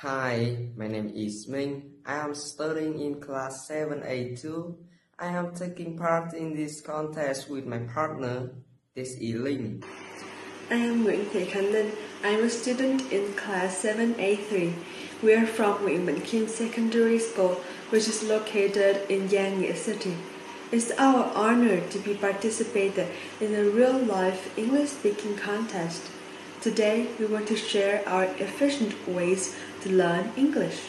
Hi, my name is Minh. I am studying in class 7A2. I am taking part in this contest with my partner. This is Linh. I am Khánh. I am a student in class 7A3. We are from Minh Secondary School, which is located in Giang City. It's our honor to be participated in a real-life English-speaking contest. Today, we want to share our efficient ways to learn English.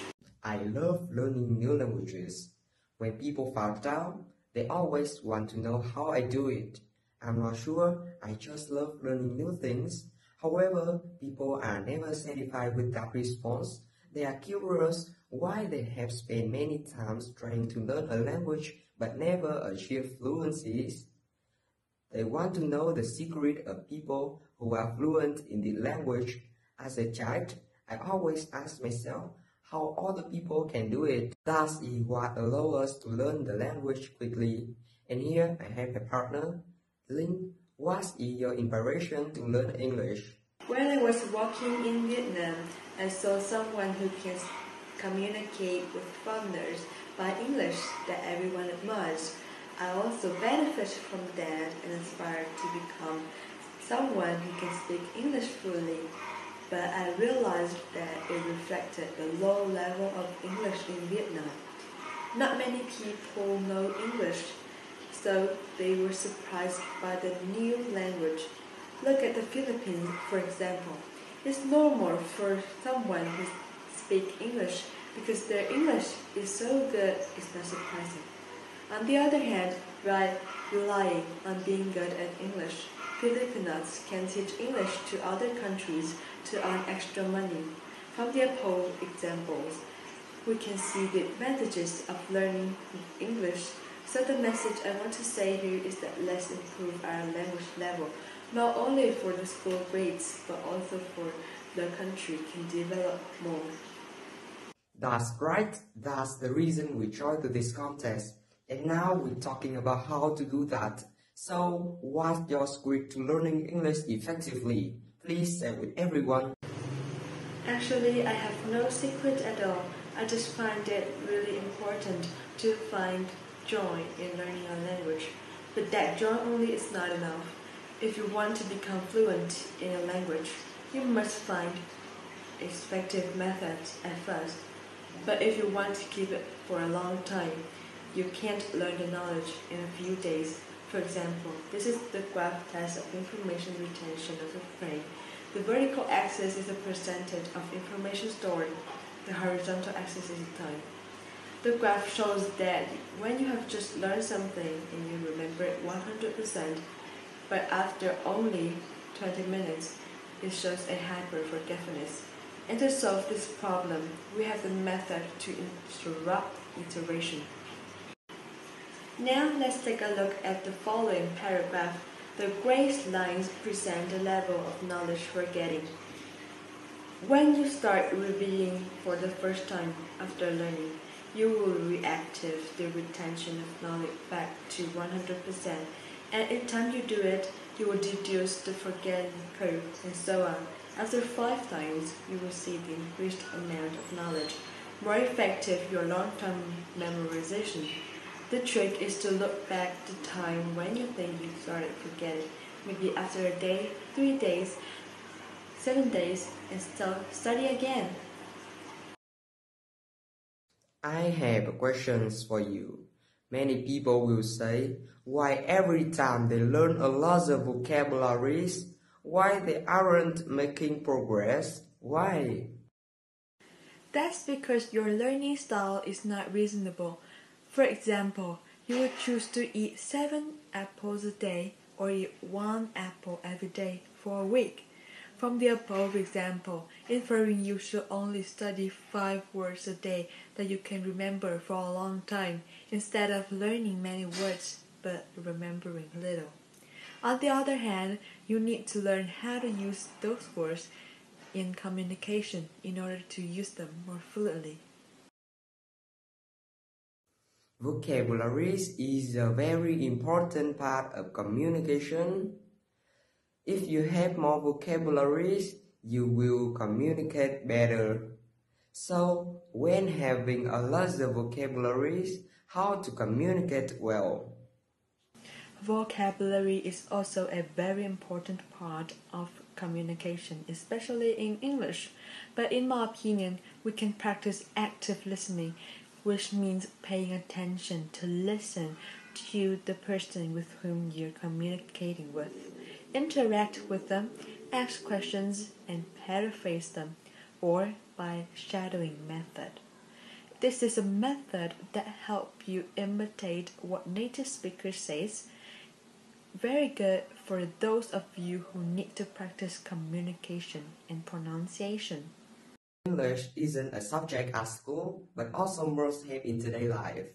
I love learning new languages. When people find out, they always want to know how I do it. I'm not sure, I just love learning new things. However, people are never satisfied with that response. They are curious why they have spent many times trying to learn a language but never achieve fluency. They want to know the secret of people who are fluent in the language. As a child, I always ask myself how other people can do it. That is what allows us to learn the language quickly. And here I have a partner, Linh. What is your inspiration to learn English? When I was walking in Vietnam, I saw someone who can communicate with foreigners by English that everyone admires. I also benefit from that and inspired to become someone who can speak English fluently. But I realized that it reflected the low level of English in Vietnam. Not many people know English, so they were surprised by the new language. Look at the Philippines, for example. It's normal for someone who speaks English because their English is so good, it's not surprising. On the other hand, by relying on being good at English, Filipinos can teach English to other countries to earn extra money. From the above examples, we can see the advantages of learning English. So the message I want to say here is that let's improve our language level, not only for the school grades, but also for the country can develop more. That's right, that's the reason we joined this contest. And now we're talking about how to do that. So, what's your secret to learning English effectively? Please share with everyone. Actually, I have no secret at all. I just find it really important to find joy in learning a language. But that joy only is not enough. If you want to become fluent in a language, you must find effective methods at first. But if you want to keep it for a long time, you can't learn the knowledge in a few days. For example, this is the graph test of information retention of the brain. The vertical axis is the percentage of information stored. The horizontal axis is time. The graph shows that when you have just learned something and you remember it 100%, but after only 20 minutes, it shows a hyper-forgetfulness. And to solve this problem, we have the method to interrupt iteration. Now let's take a look at the following paragraph. The gray lines present the level of knowledge we're getting. When you start reviewing for the first time after learning, you will reactive the retention of knowledge back to 100%, and each time you do it, you will deduce the forgetting curve and so on. After 5 times, you will see the increased amount of knowledge. More effective your long-term memorization. The trick is to look back the time when you think you started forgetting, maybe after a day, 3 days, 7 days, and still study again. I have questions for you. Many people will say, why every time they learn a lot of vocabularies, why they aren't making progress? Why? That's because your learning style is not reasonable. For example, you would choose to eat 7 apples a day or eat 1 apple every day for a week. From the above example, inferring you should only study 5 words a day that you can remember for a long time instead of learning many words but remembering little. On the other hand, you need to learn how to use those words in communication in order to use them more fluently. Vocabularies is a very important part of communication. If you have more vocabularies, you will communicate better. So, when having a larger vocabulary, how to communicate well? Vocabulary is also a very important part of communication, especially in English. But in my opinion, we can practice active listening, which means paying attention to listen to the person with whom you're communicating with. Interact with them, ask questions, and paraphrase them, or by shadowing method. This is a method that helps you imitate what native speakers says. Very good for those of you who need to practice communication and pronunciation. English isn't a subject at school, but also must have in today's life.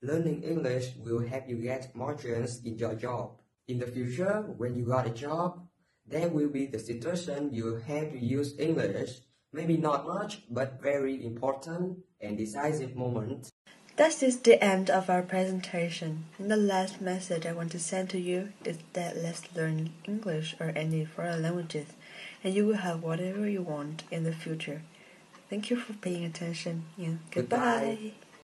Learning English will help you get more chance in your job. In the future, when you got a job, there will be the situation you have to use English. Maybe not much, but very important and decisive moment. That is the end of our presentation. The last message I want to send to you is that let's learn English or any foreign languages, and you will have whatever you want in the future. Thank you for paying attention and goodbye. Goodbye.